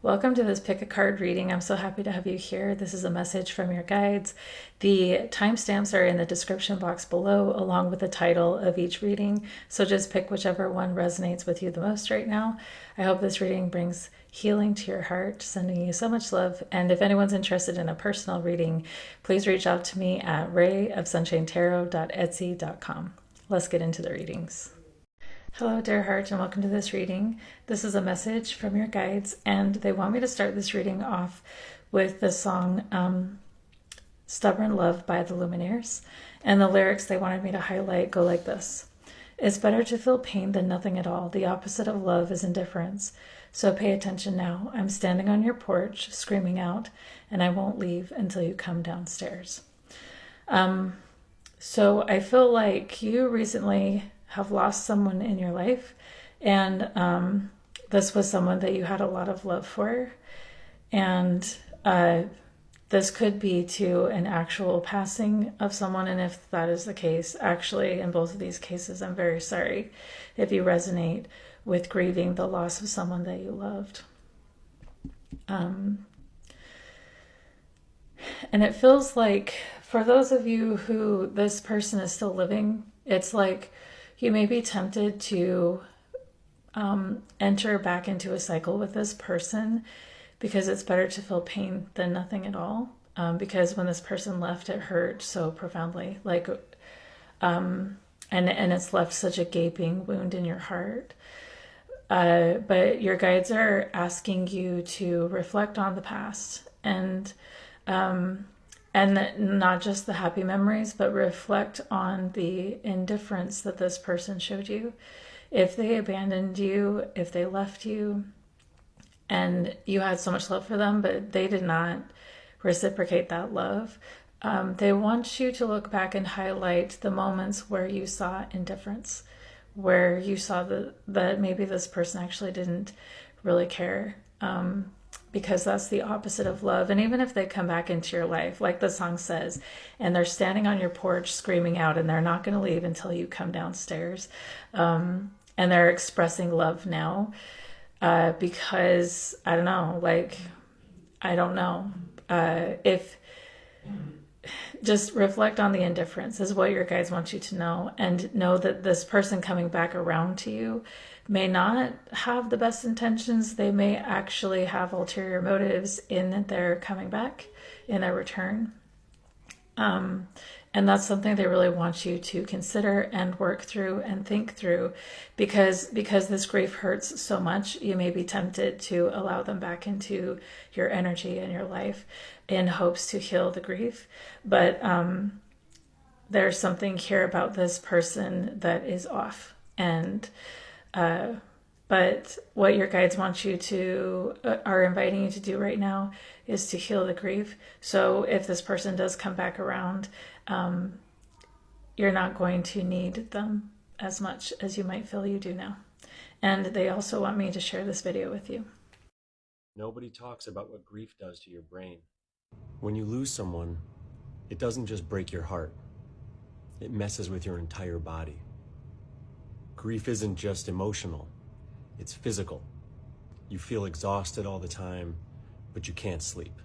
Welcome to this pick a card reading. I'm so happy to have you here. This is a message from your guides. The timestamps are in the description box below, along with the title of each reading. So just pick whichever one resonates with you the most right now. I hope this reading brings healing to your heart, sending you so much love. And if anyone's interested in a personal reading, please reach out to me at rayofsunshinetarot.etsy.com. Let's get into the readings. Hello, dear heart, and welcome to this reading. This is a message from your guides, and they want me to start this reading off with the song Stubborn Love by the Lumineers. And the lyrics they wanted me to highlight go like this. It's better to feel pain than nothing at all. The opposite of love is indifference. So pay attention now. I'm standing on your porch, screaming out, and I won't leave until you come downstairs. So I feel like you recently have lost someone in your life, and this was someone that you had a lot of love for, and this could be to an actual passing of someone. And if that is the case, actually in both of these cases, I'm very sorry if you resonate with grieving the loss of someone that you loved. And it feels like for those of you who this person is still living, it's like you may be tempted to enter back into a cycle with this person because it's better to feel pain than nothing at all. Because when this person left, it hurt so profoundly, and it's left such a gaping wound in your heart. But your guides are asking you to reflect on the past and not just the happy memories, but reflect on the indifference that this person showed you. If they abandoned you, if they left you, and you had so much love for them, but they did not reciprocate that love, they want you to look back and highlight the moments where you saw indifference, where you saw that maybe this person actually didn't really care. Because that's the opposite of love. And even if they come back into your life, like the song says, and they're standing on your porch screaming out, and they're not going to leave until you come downstairs, and they're expressing love now, because I don't know, if just reflect on the indifference is what your guides want you to know, and know that this person coming back around to you may not have the best intentions. They may actually have ulterior motives in their coming back, in their return. And that's something they really want you to consider and work through and think through, because this grief hurts so much, you may be tempted to allow them back into your energy and your life in hopes to heal the grief. But there's something here about this person that is off. And but what your guides want you to, are inviting you to do right now, is to heal the grief. So if this person does come back around, you're not going to need them as much as you might feel you do now. And they also want me to share this video with you. Nobody talks about what grief does to your brain. When you lose someone, it doesn't just break your heart. It messes with your entire body. Grief isn't just emotional, it's physical. You feel exhausted all the time, but you can't sleep.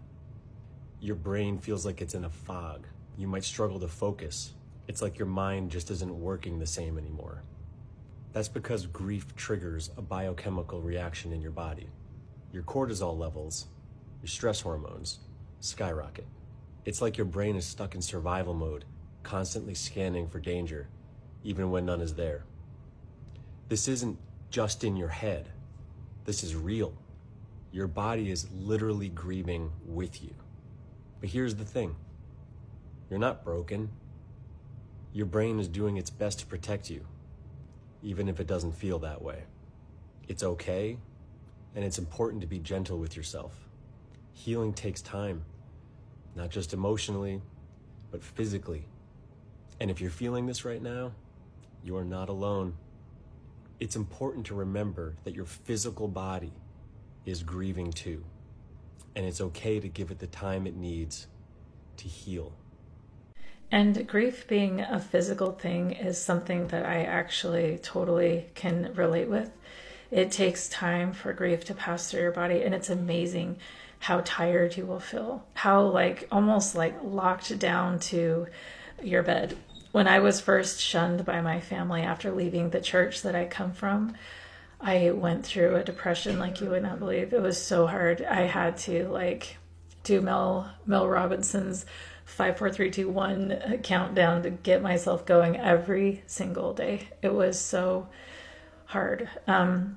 Your brain feels like it's in a fog. You might struggle to focus. It's like your mind just isn't working the same anymore. That's because grief triggers a biochemical reaction in your body. Your cortisol levels, your stress hormones, skyrocket. It's like your brain is stuck in survival mode, constantly scanning for danger, even when none is there. This isn't just in your head. This is real. Your body is literally grieving with you. But here's the thing. You're not broken. Your brain is doing its best to protect you, even if it doesn't feel that way. It's okay, and it's important to be gentle with yourself. Healing takes time, not just emotionally, but physically. And if you're feeling this right now, you are not alone. It's important to remember that your physical body is grieving too, and it's okay to give it the time it needs to heal. And grief being a physical thing is something that I actually totally can relate with, It takes time for grief to pass through your body, and it's amazing how tired you will feel, how like almost like locked down to your bed. When I was first shunned by my family after leaving the church that I come from, I went through a depression like you would not believe. It was so hard. I had to like do Mel Robinson's 5 4 3 2 1 countdown to get myself going every single day. It was so hard.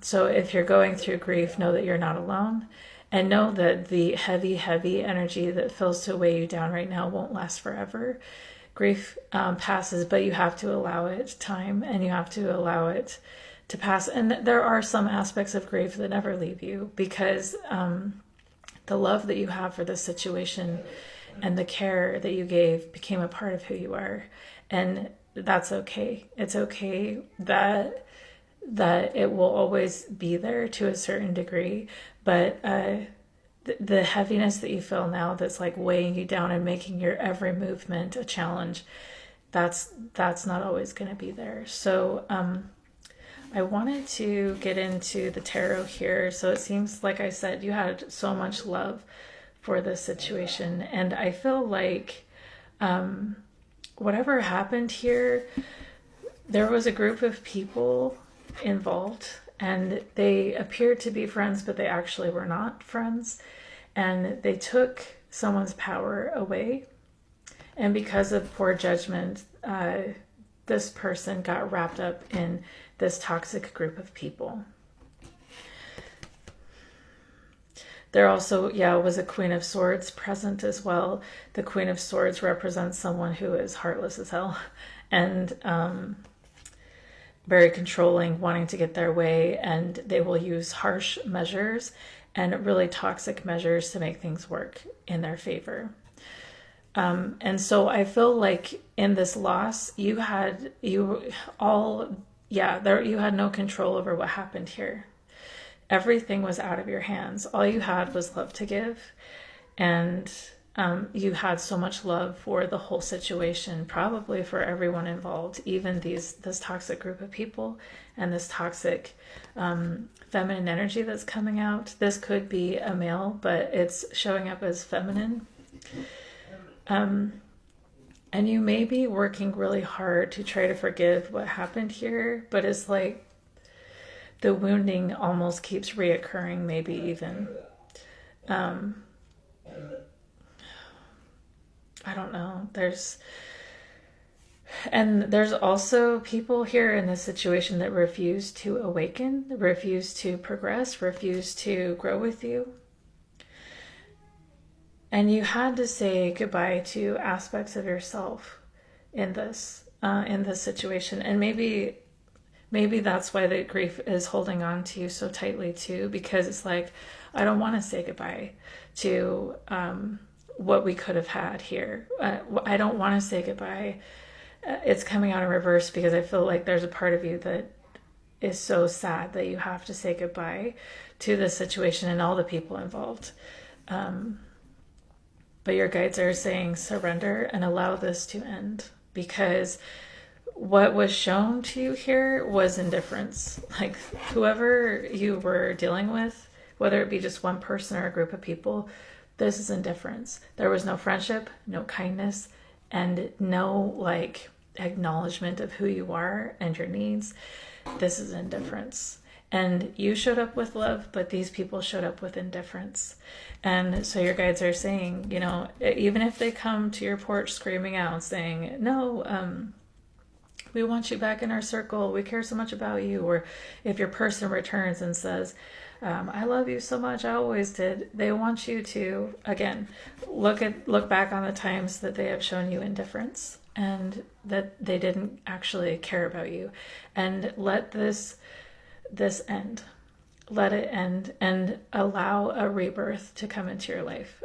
So if you're going through grief, know that you're not alone, and know that the heavy energy that feels to weigh you down right now won't last forever. Grief passes, but you have to allow it time, and you have to allow it to pass. And there are some aspects of grief that never leave you, because the love that you have for this situation and the care that you gave became a part of who you are. And that's okay. It's okay that it will always be there to a certain degree, but the heaviness that you feel now, that's like weighing you down and making your every movement a challenge, that's not always going to be there. So I wanted to get into the tarot here. So it seems, like I said, you had so much love for this situation, and I feel like whatever happened here, there was a group of people involved, and they appeared to be friends, but they actually were not friends, and they took someone's power away, and because of poor judgment, this person got wrapped up in this toxic group of people. There also, was a Queen of Swords present as well. The Queen of Swords represents someone who is heartless as hell, and very controlling, wanting to get their way, and they will use harsh measures and really toxic measures to make things work in their favor. And so I feel like in this loss, you had no control over what happened here. Everything was out of your hands. All you had was love to give, and you had so much love for the whole situation, probably for everyone involved, even this toxic group of people and this toxic feminine energy that's coming out. This could be a male, but it's showing up as feminine. And you may be working really hard to try to forgive what happened here, but it's like the wounding almost keeps reoccurring, maybe even. I don't know. There's also people here in this situation that refuse to awaken, refuse to progress, refuse to grow with you. And you had to say goodbye to aspects of yourself in this situation. And maybe that's why the grief is holding on to you so tightly too, because it's like, I don't want to say goodbye to what we could have had here. I don't want to say goodbye. It's coming out in reverse, because I feel like there's a part of you that is so sad that you have to say goodbye to this situation and all the people involved. But your guides are saying surrender and allow this to end, because what was shown to you here was indifference. Like, whoever you were dealing with, whether it be just one person or a group of people, this is indifference. There was no friendship, no kindness, and no like acknowledgement of who you are and your needs. This is indifference. And you showed up with love, but these people showed up with indifference. And so your guides are saying, even if they come to your porch screaming out, saying, no, we want you back in our circle, we care so much about you. Or if your person returns and says, I love you so much, I always did. They want you to, again, look back on the times that they have shown you indifference and that they didn't actually care about you. And let this end. Let it end and allow a rebirth to come into your life,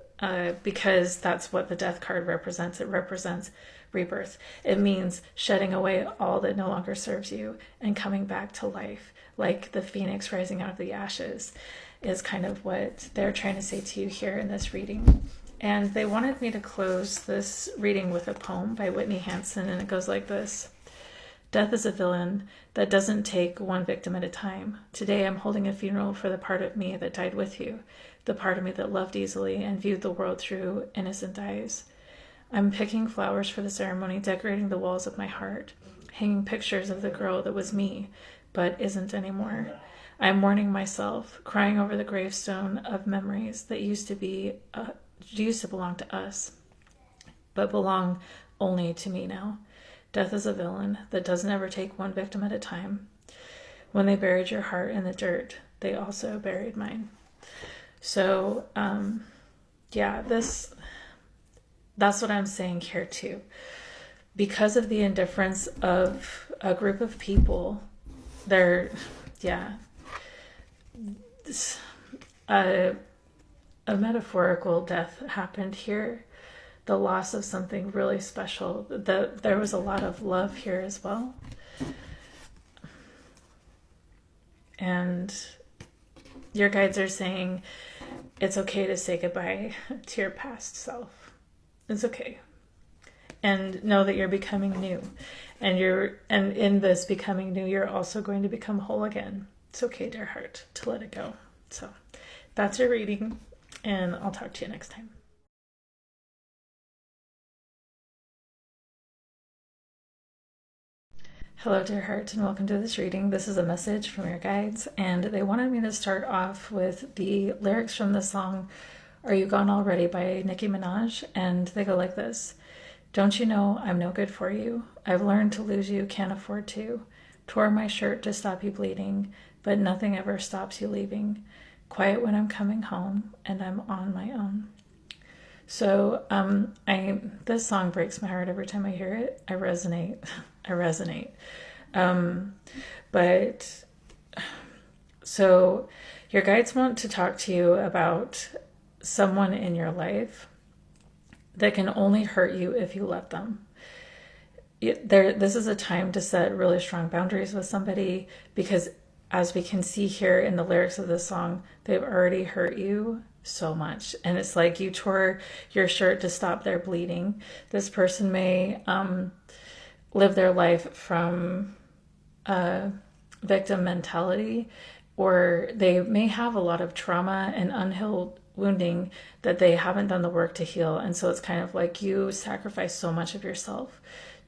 because that's what the death card represents. It represents rebirth. It means shedding away all that no longer serves you and coming back to life, like the phoenix rising out of the ashes, is kind of what they're trying to say to you here in this reading. And they wanted me to close this reading with a poem by Whitney Hansen, and it goes like this. Death is a villain that doesn't take one victim at a time. Today I'm holding a funeral for the part of me that died with you, the part of me that loved easily and viewed the world through innocent eyes. I'm picking flowers for the ceremony, decorating the walls of my heart, hanging pictures of the girl that was me, but isn't anymore. I'm mourning myself, crying over the gravestone of memories that used to belong to us, but belong only to me now. Death is a villain that doesn't ever take one victim at a time. When they buried your heart in the dirt, they also buried mine. So, that's what I'm saying here too. Because of the indifference of a group of people, a metaphorical death happened here. The loss of something really special. There was a lot of love here as well. And your guides are saying it's okay to say goodbye to your past self. It's okay. And know that you're becoming new. And in this becoming new, you're also going to become whole again. It's okay, dear heart, to let it go. So that's your reading, and I'll talk to you next time. Hello, dear heart, and welcome to this reading. This is a message from your guides, and they wanted me to start off with the lyrics from the song Are You Gone Already by Nicki Minaj, and they go like this. Don't you know I'm no good for you? I've learned to lose you, can't afford to. Tore my shirt to stop you bleeding, but nothing ever stops you leaving. Quiet when I'm coming home, and I'm on my own. So this song breaks my heart every time I hear it. I resonate. But so your guides want to talk to you about someone in your life that can only hurt you if you let them. This is a time to set really strong boundaries with somebody, because as we can see here in the lyrics of this song, they've already hurt you so much. And it's like you tore your shirt to stop their bleeding. This person may live their life from a victim mentality, or they may have a lot of trauma and unhealed wounding that they haven't done the work to heal. And so it's kind of like you sacrifice so much of yourself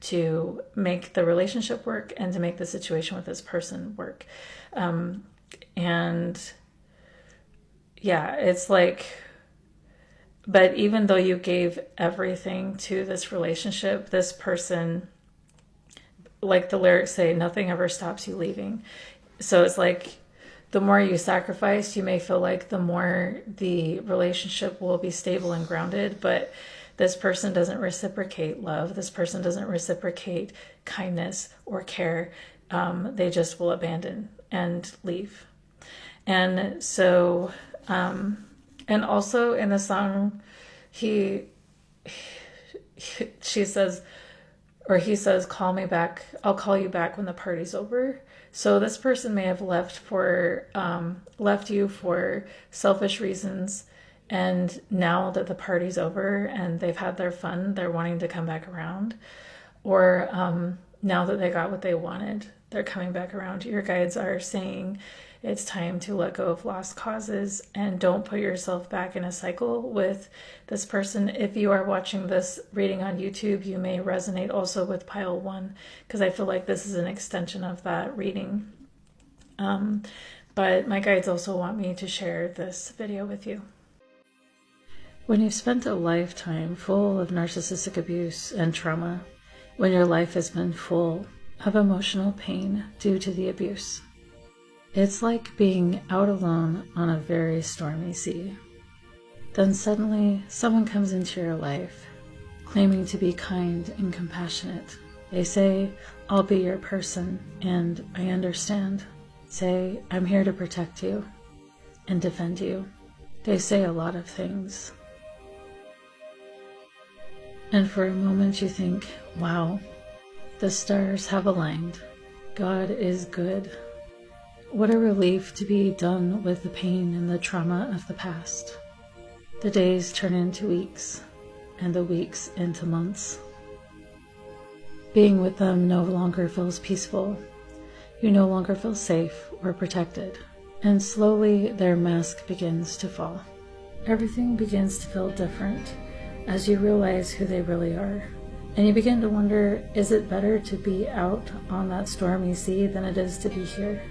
to make the relationship work and to make the situation with this person work. It's like, but even though you gave everything to this relationship, this person, like the lyrics say, nothing ever stops you leaving. So it's like, the more you sacrifice, you may feel like the more the relationship will be stable and grounded, but this person doesn't reciprocate love. This person doesn't reciprocate kindness or care. They just will abandon and leave. And so, and also in the song, he says, call me back. I'll call you back when the party's over. So this person may have left you for selfish reasons. And now that the party's over and they've had their fun, they're wanting to come back around. Or now that they got what they wanted, they're coming back around. Your guides are saying it's time to let go of lost causes and don't put yourself back in a cycle with this person. If you are watching this reading on YouTube, you may resonate also with pile 1, because I feel like this is an extension of that reading. But my guides also want me to share this video with you. When you've spent a lifetime full of narcissistic abuse and trauma, when your life has been full of emotional pain due to the abuse, it's like being out alone on a very stormy sea. Then suddenly someone comes into your life, claiming to be kind and compassionate. They say, I'll be your person, and I understand. Say, I'm here to protect you and defend you. They say a lot of things. And for a moment you think, wow, the stars have aligned. God is good. What a relief to be done with the pain and the trauma of the past. The days turn into weeks, and the weeks into months. Being with them no longer feels peaceful. You no longer feel safe or protected. And slowly their mask begins to fall. Everything begins to feel different as you realize who they really are. And you begin to wonder, is it better to be out on that stormy sea than it is to be here?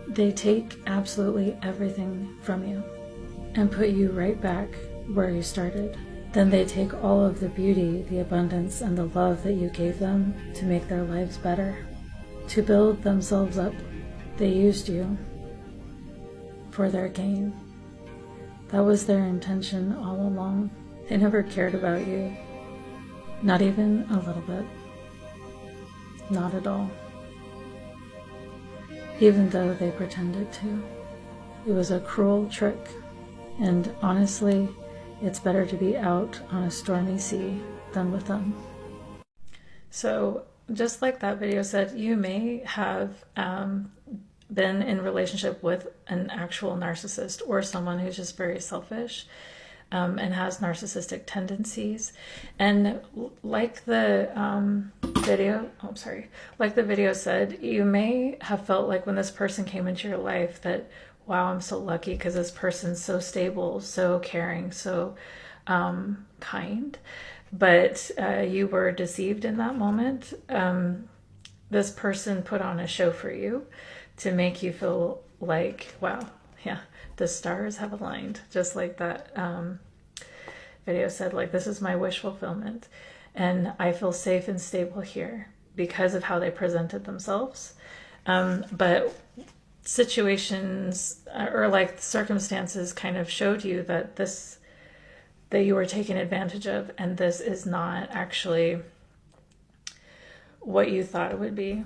They take absolutely everything from you and put you right back where you started. Then they take all of the beauty, the abundance, and the love that you gave them to make their lives better, to build themselves up. They used you for their gain. That was their intention all along. They never cared about you. Not even a little bit. Not at all. Even though they pretended to. It was a cruel trick. And honestly, it's better to be out on a stormy sea than with them. So, just like that video said, you may have been in relationship with an actual narcissist or someone who's just very selfish and has narcissistic tendencies. And like the video said, you may have felt like when this person came into your life that, wow, I'm so lucky because this person's so stable, so caring, so kind. But you were deceived in that moment. This person put on a show for you to make you feel like, wow, yeah, the stars have aligned, just like that video said, like, this is my wish fulfillment. And I feel safe and stable here because of how they presented themselves. But situations or like circumstances kind of showed you that that you were taken advantage of, and this is not actually what you thought it would be.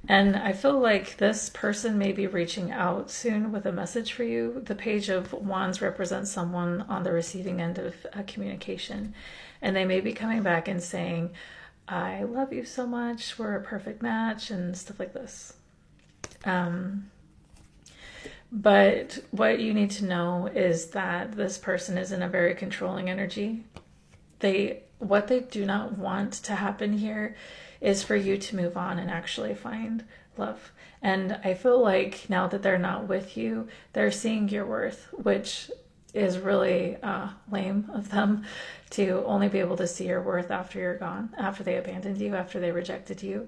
And I feel like this person may be reaching out soon with a message for you. The Page of Wands represents someone on the receiving end of a communication, and they may be coming back and saying, I love you so much, we're a perfect match, and stuff like this. But what you need to know is that this person is in a very controlling energy. What they do not want to happen here is for you to move on and actually find love. And I feel like now that they're not with you, they're seeing your worth, which is really lame of them to only be able to see your worth after you're gone, after they abandoned you, after they rejected you.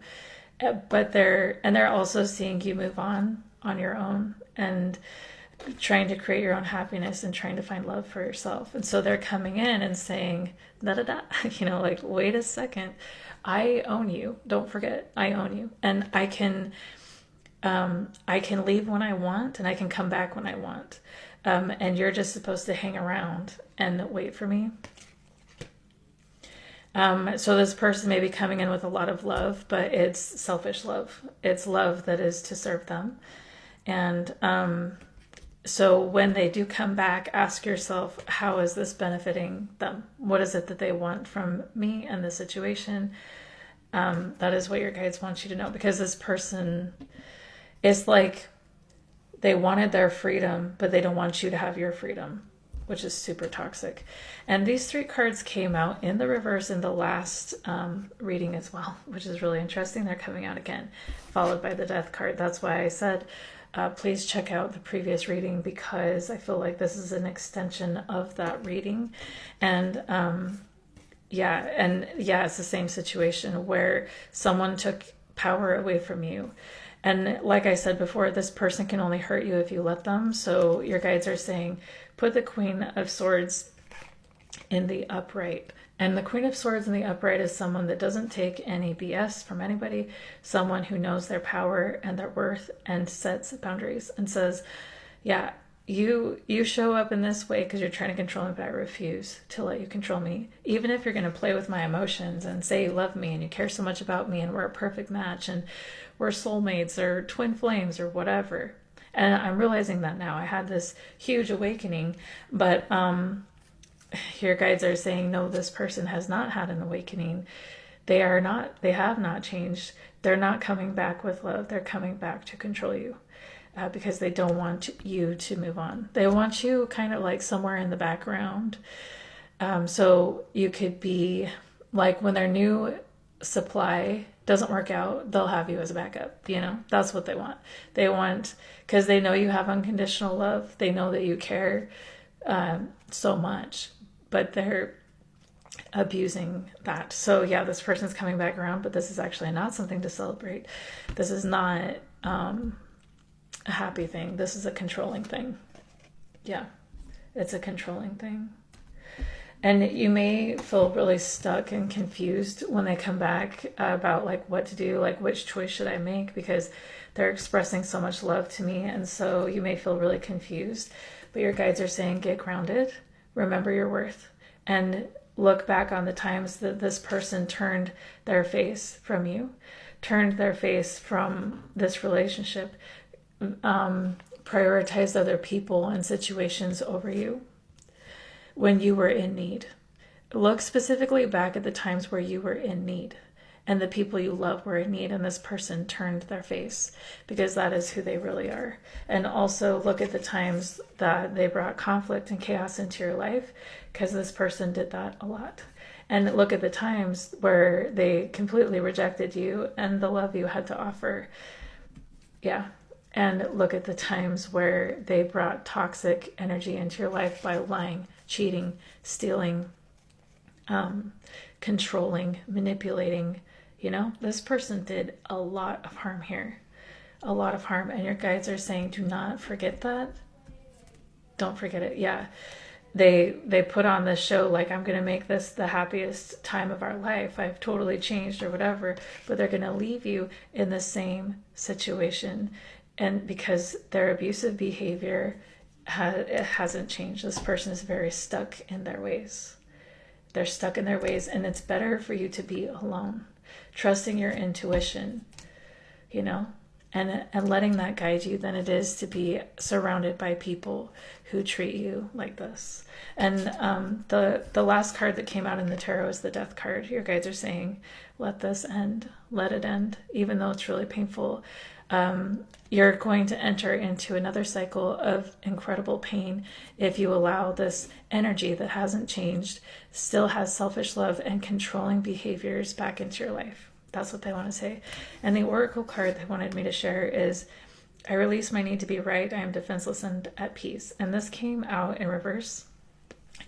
But they're also seeing you move on your own and trying to create your own happiness and trying to find love for yourself. And so they're coming in and saying, da da da, like, wait a second, I own you. Don't forget, I own you. And I can leave when I want, and I can come back when I want. And you're just supposed to hang around and wait for me. So this person may be coming in with a lot of love, but it's selfish love. It's love that is to serve them. And so when they do come back, ask yourself, how is this benefiting them? What is it that they want from me and the situation? That is what your guides want you to know, because this person is like, they wanted their freedom, but they don't want you to have your freedom, which is super toxic. And these three cards came out in the reverse in the last reading as well, which is really interesting. They're coming out again, followed by the Death card. That's why I said, please check out the previous reading, because I feel like this is an extension of that reading. And it's the same situation where someone took power away from you. And like I said before, this person can only hurt you if you let them. So your guides are saying, put the Queen of Swords in the upright. And the Queen of Swords in the upright is someone that doesn't take any BS from anybody, someone who knows their power and their worth and sets boundaries and says, yeah, you show up in this way because you're trying to control me, but I refuse to let you control me. Even if you're going to play with my emotions and say you love me and you care so much about me and we're a perfect match and we're soulmates or twin flames or whatever. And I'm realizing that now. I had this huge awakening, but your guides are saying, no, this person has not had an awakening. They have not changed. They're not coming back with love. They're coming back to control you. Because they don't want you to move on. They want you kind of like somewhere in the background. So you could be like when their new supply doesn't work out, they'll have you as a backup. That's what they want. They want, because they know you have unconditional love. They know that you care so much, but they're abusing that. So yeah, this person's coming back around, but this is actually not something to celebrate. This is not a happy thing. This is a controlling thing. Yeah, it's a controlling thing. And you may feel really stuck and confused when they come back about like what to do, like which choice should I make, because they're expressing so much love to me. And so you may feel really confused, but your guides are saying, get grounded, remember your worth, and look back on the times that this person turned their face from you, turned their face from this relationship, prioritized other people and situations over you when you were in need. Look specifically back at the times where you were in need and the people you love were in need, and this person turned their face, because that is who they really are. And also look at the times that they brought conflict and chaos into your life, because this person did that a lot. And look at the times where they completely rejected you and the love you had to offer. Yeah. And look at the times where they brought toxic energy into your life by lying, cheating, stealing, controlling, manipulating. This person did a lot of harm here, a lot of harm. And your guides are saying, do not forget that. Don't forget it. Yeah. They put on this show like, I'm going to make this the happiest time of our life. I've totally changed or whatever, but they're going to leave you in the same situation. And because their abusive behavior it hasn't changed. This person is very stuck in their ways. They're stuck in their ways, and it's better for you to be alone, trusting your intuition, and letting that guide you than it is to be surrounded by people who treat you like this. And the last card that came out in the tarot is the Death card. Your guides are saying, let this end, let it end, even though it's really painful. You're going to enter into another cycle of incredible pain if you allow this energy that hasn't changed, still has selfish love and controlling behaviors back into your life. That's what they want to say. And the oracle card they wanted me to share is, I release my need to be right. I am defenseless and at peace. And this came out in reverse.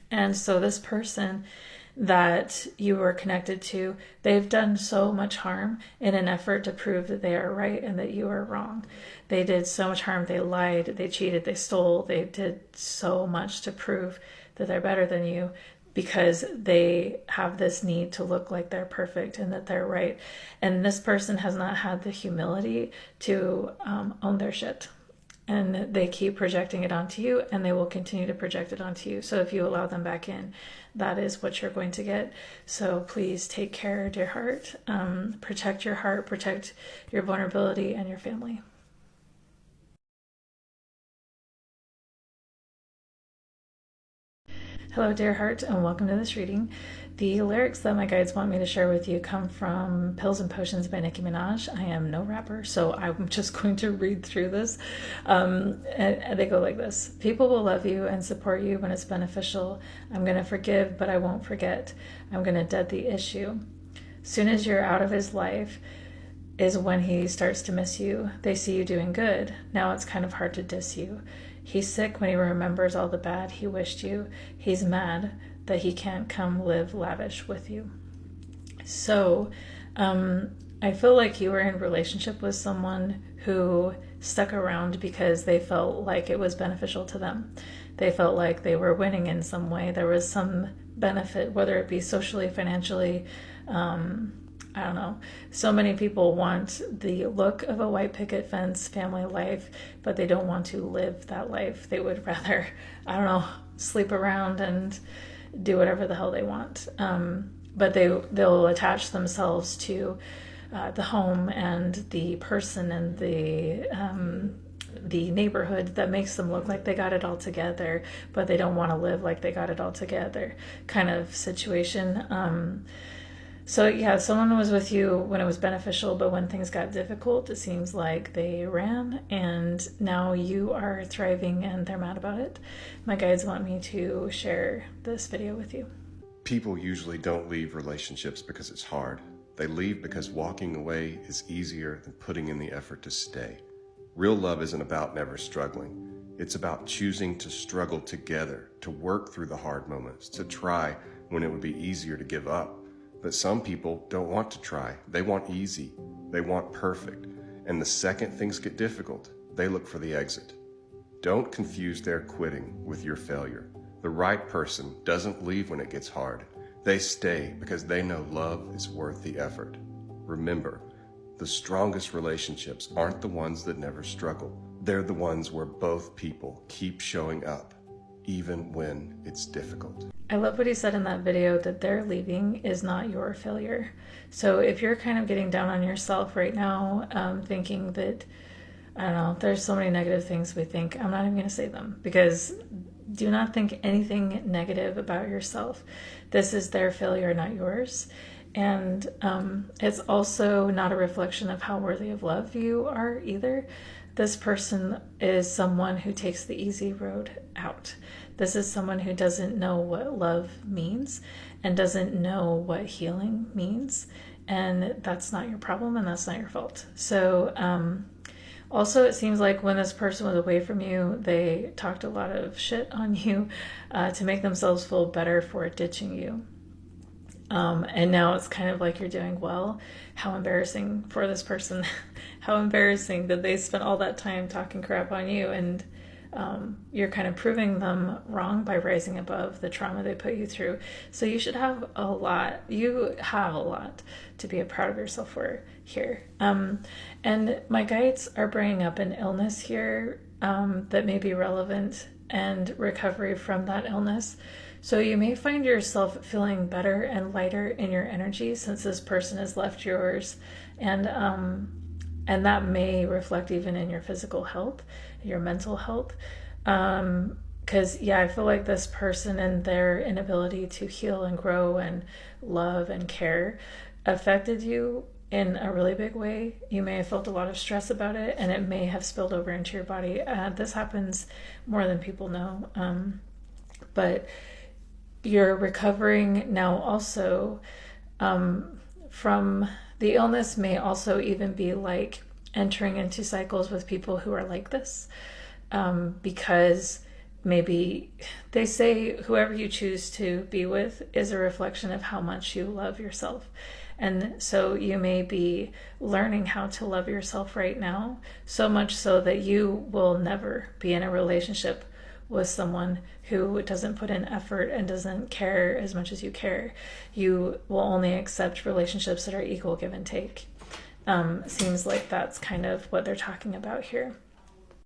And so this person that you were connected to, they've done so much harm in an effort to prove that they are right and that you are wrong. They did so much harm. They lied, they cheated, they stole, they did so much to prove that they're better than you, because they have this need to look like they're perfect and that they're right. And this person has not had the humility to own their shit. And they keep projecting it onto you, and they will continue to project it onto you. So if you allow them back in, that is what you're going to get. So please take care, dear heart. Protect your heart, protect your vulnerability and your family. Hello, dear heart, and welcome to this reading. The lyrics that my guides want me to share with you come from Pills and Potions by Nicki Minaj. I am no rapper, so I'm just going to read through this. And they go like this. People will love you and support you when it's beneficial. I'm going to forgive, but I won't forget. I'm going to dead the issue. Soon as you're out of his life is when he starts to miss you. They see you doing good. Now it's kind of hard to diss you. He's sick when he remembers all the bad he wished you. He's mad that he can't come live lavish with you. So I feel like you were in a relationship with someone who stuck around because they felt like it was beneficial to them. They felt like they were winning in some way. There was some benefit, whether it be socially, financially, I don't know. So many people want the look of a white picket fence family life, but they don't want to live that life. They would rather, I don't know, sleep around and do whatever the hell they want. But they'll attach themselves to the home and the person and the neighborhood that makes them look like they got it all together, but they don't want to live like they got it all together kind of situation. So yeah, someone was with you when it was beneficial, but when things got difficult, it seems like they ran, and now you are thriving and they're mad about it. My guides want me to share this video with you. People usually don't leave relationships because it's hard. They leave because walking away is easier than putting in the effort to stay. Real love isn't about never struggling. It's about choosing to struggle together, to work through the hard moments, to try when it would be easier to give up. But some people don't want to try. They want easy. They want perfect. And the second things get difficult, they look for the exit. Don't confuse their quitting with your failure. The right person doesn't leave when it gets hard. They stay because they know love is worth the effort. Remember, the strongest relationships aren't the ones that never struggle. They're the ones where both people keep showing up, even when it's difficult. I love what he said in that video, that their leaving is not your failure. So if you're kind of getting down on yourself right now, thinking that, I don't know, there's so many negative things we think, I'm not even going to say them, because do not think anything negative about yourself. This is their failure, not yours. And it's also not a reflection of how worthy of love you are either. This person is someone who takes the easy road out. This is someone who doesn't know what love means and doesn't know what healing means. And that's not your problem, and that's not your fault. So also, it seems like when this person was away from you, they talked a lot of shit on you to make themselves feel better for ditching you. And now it's kind of like you're doing well. How embarrassing for this person. How embarrassing that they spent all that time talking crap on you, and you're kind of proving them wrong by rising above the trauma they put you through. So you should have a lot. You have a lot to be proud of yourself for here. And my guides are bringing up an illness here that may be relevant, and recovery from that illness. So you may find yourself feeling better and lighter in your energy since this person has left yours, and that may reflect even in your physical health, your mental health. Because I feel like this person and their inability to heal and grow and love and care affected you in a really big way. You may have felt a lot of stress about it, and it may have spilled over into your body. This happens more than people know. But you're recovering now also from the illness. May also even be like entering into cycles with people who are like this, because maybe they say whoever you choose to be with is a reflection of how much you love yourself. And so you may be learning how to love yourself right now, so much so that you will never be in a relationship with someone who doesn't put in effort and doesn't care as much as you care. You will only accept relationships that are equal give and take. Seems like that's kind of what they're talking about here.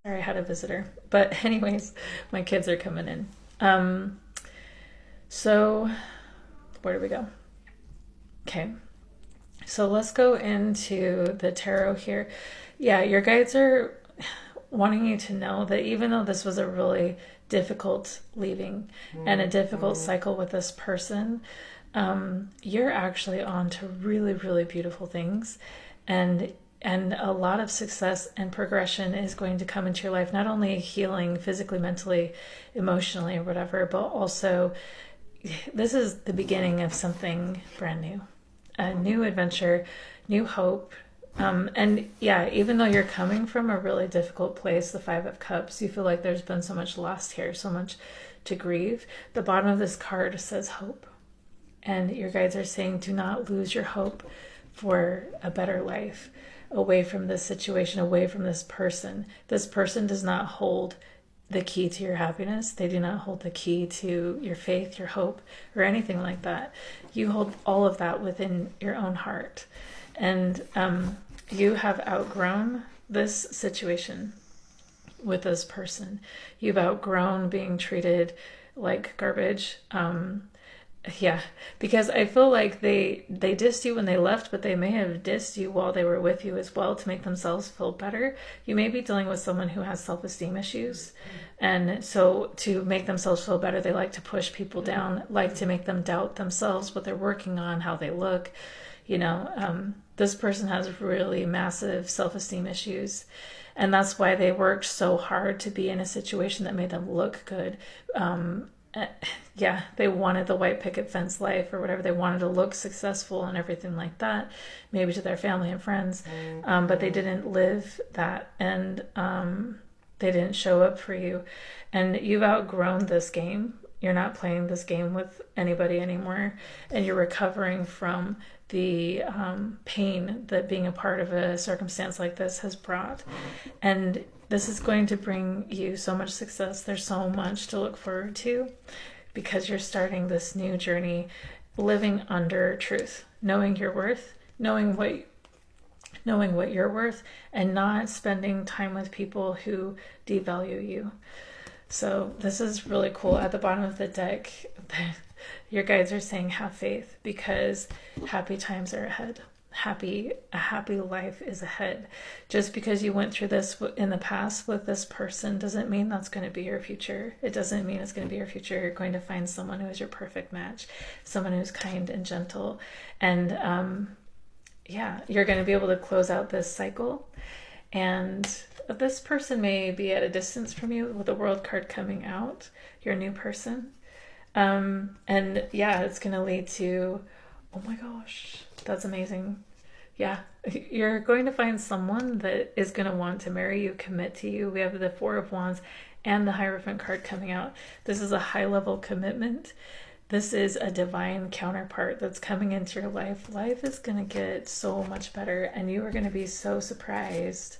Sorry, I had a visitor. But anyways, my kids are coming in. So where do we go? Okay. So let's go into the tarot here. Yeah, your guides are wanting you to know that even though this was a really difficult leaving and a difficult cycle with this person, you're actually on to really, really beautiful things, and a lot of success and progression is going to come into your life, not only healing physically, mentally, emotionally, or whatever, but also this is the beginning of something brand new, a new adventure, new hope. And yeah, even though you're coming from a really difficult place, the Five of Cups, you feel like there's been so much lost here, so much to grieve. The bottom of this card says hope. And your guides are saying, do not lose your hope for a better life away from this situation, away from this person. This person does not hold the key to your happiness. They do not hold the key to your faith, your hope, or anything like that. You hold all of that within your own heart. And you have outgrown this situation with this person. You've outgrown being treated like garbage. Yeah, because I feel like they dissed you when they left, but they may have dissed you while they were with you as well to make themselves feel better. You may be dealing with someone who has self-esteem issues. And so to make themselves feel better, they like to push people down, like to make them doubt themselves, what they're working on, how they look. This person has really massive self-esteem issues. And that's why they worked so hard to be in a situation that made them look good. uh, yeah, they wanted the white picket fence life or whatever. They wanted to look successful and everything like that, maybe to their family and friends, but they didn't live that, and they didn't show up for you. And you've outgrown this game. You're not playing this game with anybody anymore, and you're recovering from the pain that being a part of a circumstance like this has brought. And this is going to bring you so much success. There's so much to look forward to because you're starting this new journey living under truth, knowing your worth, knowing what you're worth, and not spending time with people who devalue you. So this is really cool. At the bottom of the deck, your guides are saying have faith because happy times are ahead. A happy life is ahead. Just because you went through this in the past with this person doesn't mean that's going to be your future. It doesn't mean it's going to be your future. You're going to find someone who is your perfect match, someone who's kind and gentle. And you're going to be able to close out this cycle. And this person may be at a distance from you with the World card coming out, your new person. It's going to lead to, oh my gosh, that's amazing. Yeah, you're going to find someone that is going to want to marry you, commit to you. We have the Four of Wands and the Hierophant card coming out. This is a high-level commitment. This is a divine counterpart that's coming into your life. Life is going to get so much better, and you are going to be so surprised.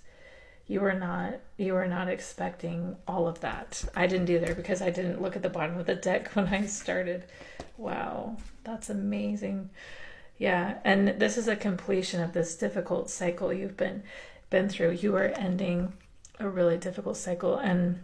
You are not expecting all of that. I didn't either because I didn't look at the bottom of the deck when I started. Wow, that's amazing. Yeah, and this is a completion of this difficult cycle you've been through. You are ending a really difficult cycle, and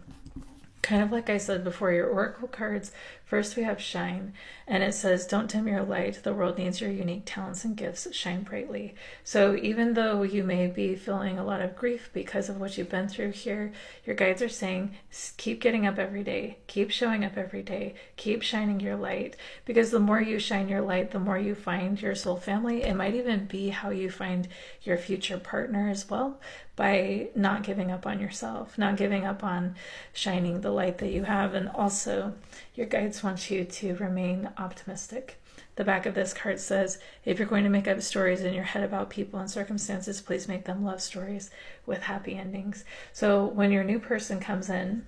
kind of like I said before, your oracle cards, first we have shine, and it says, don't dim your light. The world needs your unique talents and gifts. Shine brightly. So even though you may be feeling a lot of grief because of what you've been through here, your guides are saying, keep getting up every day, keep showing up every day, keep shining your light, because the more you shine your light, the more you find your soul family. It might even be how you find your future partner as well, by not giving up on yourself, not giving up on shining the light that you have. And also, your guides want you to remain optimistic. The back of this card says, if you're going to make up stories in your head about people and circumstances, please make them love stories with happy endings. So when your new person comes in,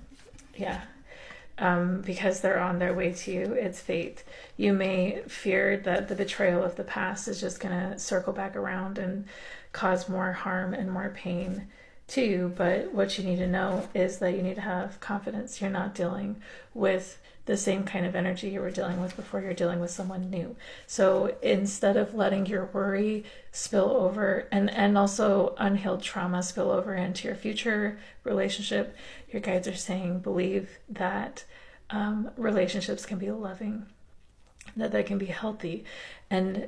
because they're on their way to you, it's fate. You may fear that the betrayal of the past is just going to circle back around and cause more harm and more pain to you, but what you need to know is that you need to have confidence. You're not dealing with the same kind of energy you were dealing with before. You're dealing with someone new. So instead of letting your worry spill over and also unhealed trauma spill over into your future relationship, your guides are saying believe that relationships can be loving, that they can be healthy, and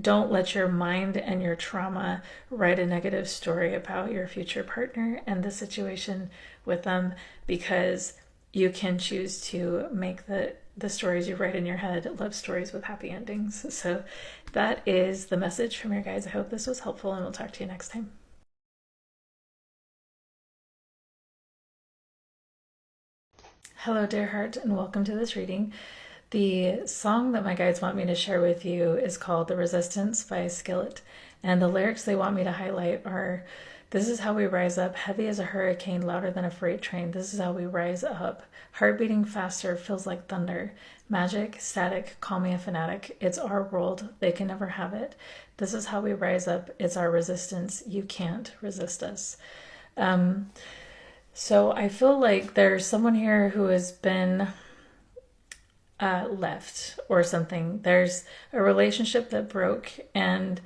don't let your mind and your trauma write a negative story about your future partner and the situation with them, because you can choose to make the stories you write in your head love stories with happy endings. So that is the message from your guides. I hope this was helpful, and we'll talk to you next time. Hello, dear heart, and welcome to this reading. The song that my guides want me to share with you is called The Resistance by Skillet. And the lyrics they want me to highlight are, this is how we rise up, heavy as a hurricane, louder than a freight train. This is how we rise up. Heart beating faster, feels like thunder. Magic, static, call me a fanatic. It's our world, they can never have it. This is how we rise up, it's our resistance. You can't resist us. So I feel like there's someone here who has been left or something. There's a relationship that broke, and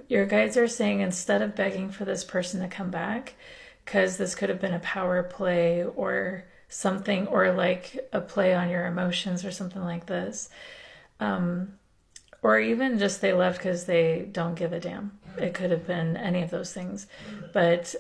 your guides are saying instead of begging for this person to come back, because this could have been a power play or something, or like a play on your emotions or something like this, or even just they left because they don't give a damn. It could have been any of those things. But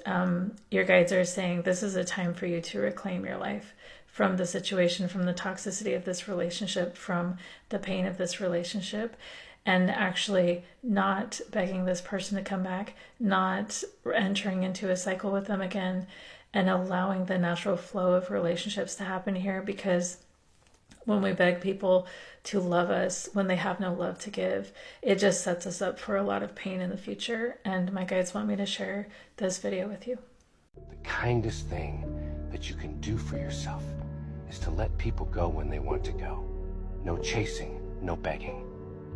your guides are saying this is a time for you to reclaim your life from the situation, from the toxicity of this relationship, from the pain of this relationship, and actually not begging this person to come back, not entering into a cycle with them again, and allowing the natural flow of relationships to happen here, because when we beg people to love us when they have no love to give, it just sets us up for a lot of pain in the future. And my guides want me to share this video with you. The kindest thing that you can do for yourself is to let people go when they want to go. No chasing, no begging.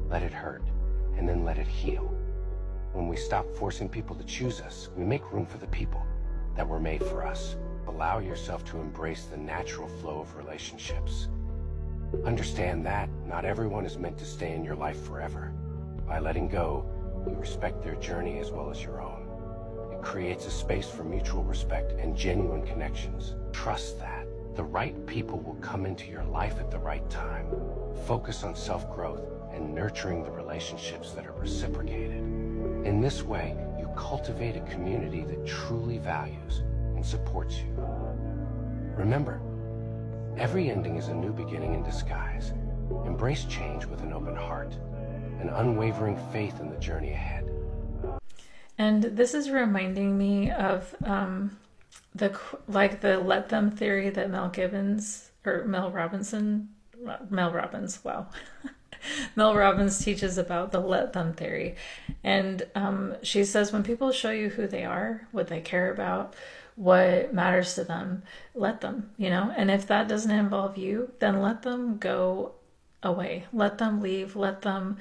Let it hurt, and then let it heal. When we stop forcing people to choose us, we make room for the people that were made for us. Allow yourself to embrace the natural flow of relationships. Understand that not everyone is meant to stay in your life forever. By letting go, you respect their journey as well as your own. It creates a space for mutual respect and genuine connections. Trust that the right people will come into your life at the right time. Focus on self-growth and nurturing the relationships that are reciprocated. In this way, you cultivate a community that truly values and supports you. Remember, every ending is a new beginning in disguise. Embrace change with an open heart, an unwavering faith in the journey ahead. And this is reminding me of the let them theory that Mel Robbins teaches about, the let them theory. And she says when people show you who they are, what they care about, what matters to them, let them, and if that doesn't involve you, then let them go away, let them leave, let them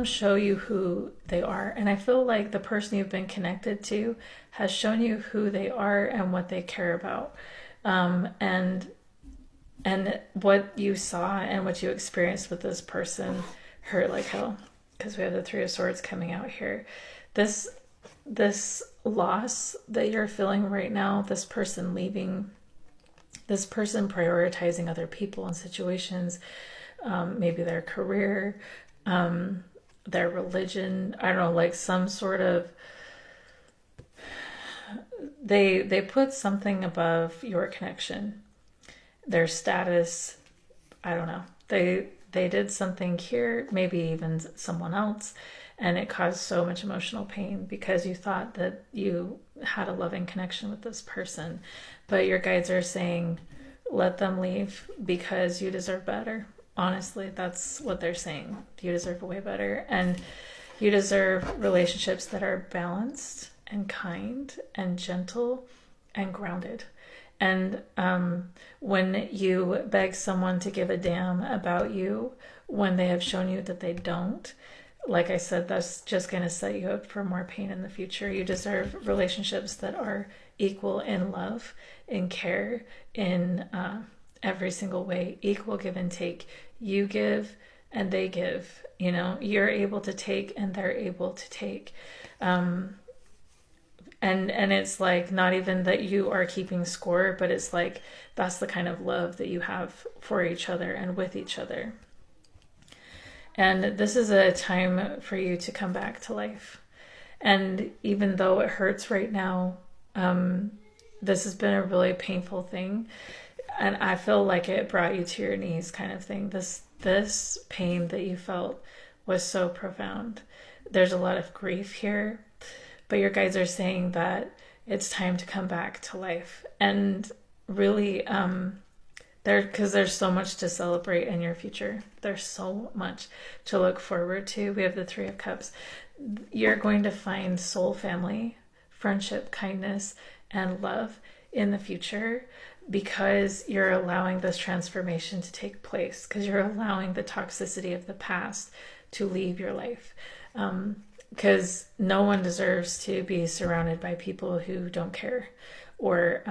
show you who they are. And I feel like the person you've been connected to has shown you who they are and what they care about, and what you saw and what you experienced with this person hurt like hell, because we have the Three of Swords coming out here. This loss that you're feeling right now, this person leaving, this person prioritizing other people and situations, maybe their career, their religion, I don't know, like some sort of, they put something above your connection, their status, I don't know. They did something here, maybe even someone else, and it caused so much emotional pain because you thought that you had a loving connection with this person. But your guides are saying, let them leave because you deserve better. Honestly, that's what they're saying. You deserve way better. And you deserve relationships that are balanced and kind and gentle and grounded. And when you beg someone to give a damn about you, when they have shown you that they don't, like I said, that's just going to set you up for more pain in the future. You deserve relationships that are equal in love, in care, in every single way, equal give and take. You give and they give, you're able to take and they're able to take. And it's like not even that you are keeping score, but it's like that's the kind of love that you have for each other and with each other. And this is a time for you to come back to life. And even though it hurts right now, this has been a really painful thing. And I feel like it brought you to your knees kind of thing. This pain that you felt was so profound. There's a lot of grief here, but your guides are saying that it's time to come back to life. And really, because there's so much to celebrate in your future. There's so much to look forward to. We have the Three of Cups. You're going to find soul family, friendship, kindness, and love in the future because you're allowing this transformation to take place, because you're allowing the toxicity of the past to leave your life. Because no one deserves to be surrounded by people who don't care, or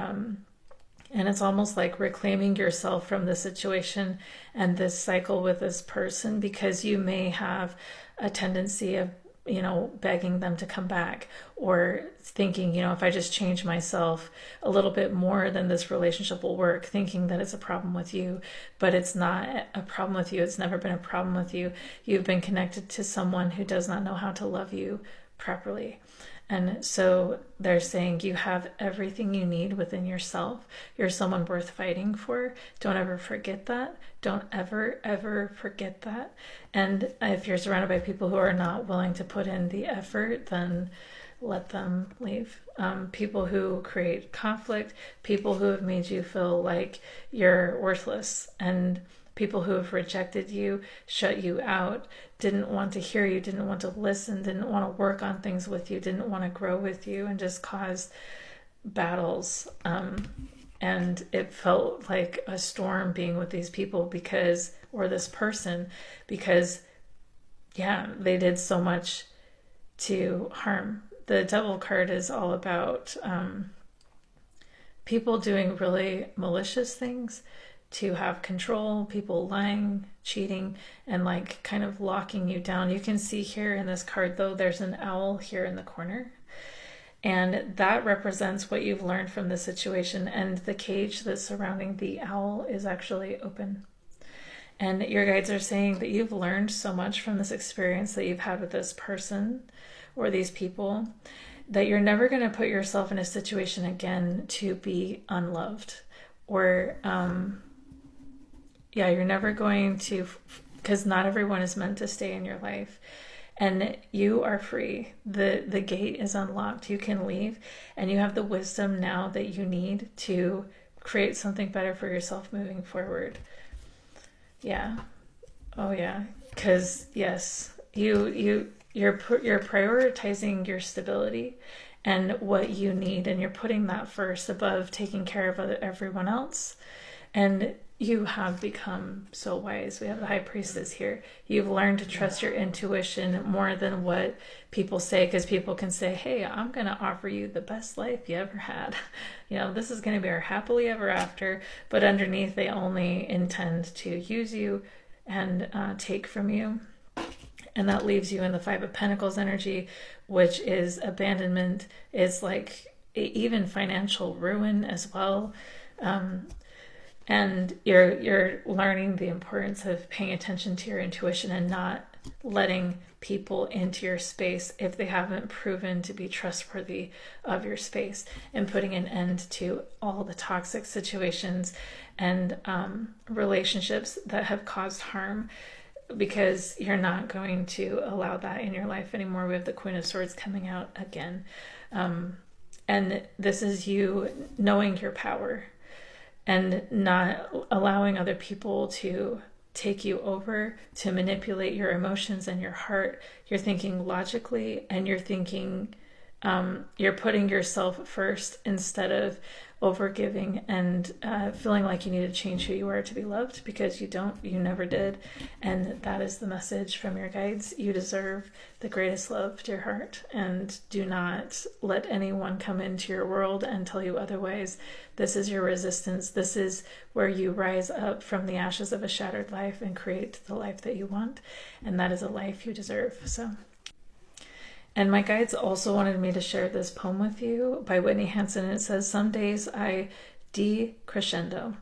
and it's almost like reclaiming yourself from the situation and this cycle with this person, because you may have a tendency of, begging them to come back, or thinking, if I just change myself a little bit more, then this relationship will work, thinking that it's a problem with you. But it's not a problem with you. It's never been a problem with you. You've been connected to someone who does not know how to love you properly. And so they're saying you have everything you need within yourself. You're someone worth fighting for. Don't ever forget that. Don't ever, ever forget that. And if you're surrounded by people who are not willing to put in the effort, then let them leave. People who create conflict, people who have made you feel like you're worthless, and people who have rejected you, shut you out, didn't want to hear you, didn't want to listen, didn't want to work on things with you, didn't want to grow with you, and just caused battles. And it felt like a storm being with these people because, or this person, because, yeah, they did so much to harm. The Devil card is all about people doing really malicious things to have control, people lying, cheating, and like kind of locking you down. You can see here in this card, though, there's an owl here in the corner. And that represents what you've learned from this situation. And the cage that's surrounding the owl is actually open. And your guides are saying that you've learned so much from this experience that you've had with this person or these people that you're never going to put yourself in a situation again to be unloved. Or, you're never going to, because not everyone is meant to stay in your life. And you are free. The gate is unlocked. You can leave, and you have the wisdom now that you need to create something better for yourself moving forward. Yeah. Oh yeah. Because yes, you're prioritizing your stability and what you need, and you're putting that first above taking care of everyone else. And you have become so wise. We have the High Priestess here. You've learned to trust your intuition more than what people say, because people can say, hey, I'm going to offer you the best life you ever had. This is going to be our happily ever after. But underneath, they only intend to use you and take from you. And that leaves you in the Five of Pentacles energy, which is abandonment. It's like even financial ruin as well. And you're learning the importance of paying attention to your intuition and not letting people into your space if they haven't proven to be trustworthy of your space, and putting an end to all the toxic situations and relationships that have caused harm, because you're not going to allow that in your life anymore. We have the Queen of Swords coming out again. And this is you knowing your power and not allowing other people to take you over, to manipulate your emotions and your heart. You're thinking logically, and you're thinking, you're putting yourself first instead of overgiving and feeling like you need to change who you are to be loved, because you never did. And that is the message from your guides. You deserve the greatest love to your heart, and do not let anyone come into your world and tell you otherwise. This is your resistance. This is where you rise up from the ashes of a shattered life and create the life that you want. And that is a life you deserve. And my guides also wanted me to share this poem with you by Whitney Hansen. It says, some days I decrescendo.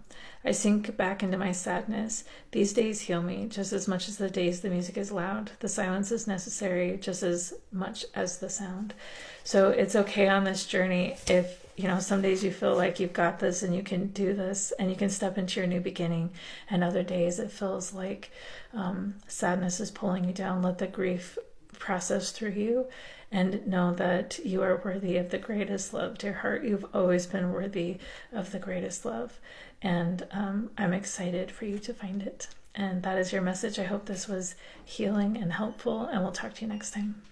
I sink back into my sadness. These days heal me just as much as the days the music is loud. The silence is necessary just as much as the sound. So it's okay on this journey if, some days you feel like you've got this and you can do this and you can step into your new beginning. And other days it feels like sadness is pulling you down. Let the grief process through you, and know that you are worthy of the greatest love to your heart. You've always been worthy of the greatest love, and I'm excited for you to find it. And that is your message. I hope this was healing and helpful, and we'll talk to you next time.